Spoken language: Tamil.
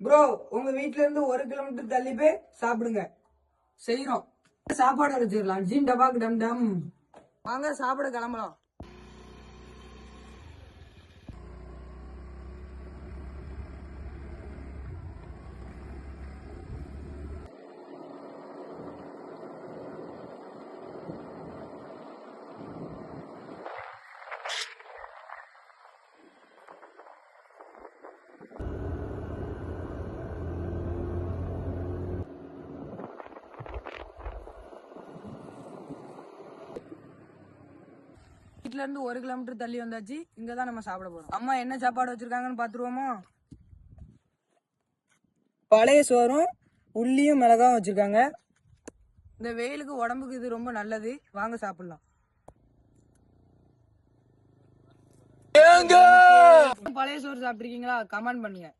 ப்ரோ, உங்க வீட்ல இருந்து 1 கிலோமீட்டர் தள்ளி போய் சாப்பிடுங்க. செய்யறோம். சாப்பாடு வச்சிடலாம். ஜீன் டபாக் டம் டம். வாங்க சாப்பிட கிளம்பலாம். வீட்ல இருந்து 1 கிலோமீட்டர் தள்ளி வந்தாச்சு. இங்கதான் நம்ம சாப்பிட போறோம். அம்மா என்ன சாப்பாடு வச்சிருக்காங்கன்னு பாத்துருவோமா? பழைய சோறும் உள்ளியும் மிளகாவும் வச்சிருக்காங்க. இந்த வெயிலுக்கு உடம்புக்கு இது ரொம்ப நல்லது. வாங்க சாப்பிடலாம். பழைய சோறு சாப்பிட்டுருக்கீங்களா? கமெண்ட் பண்ணுங்க.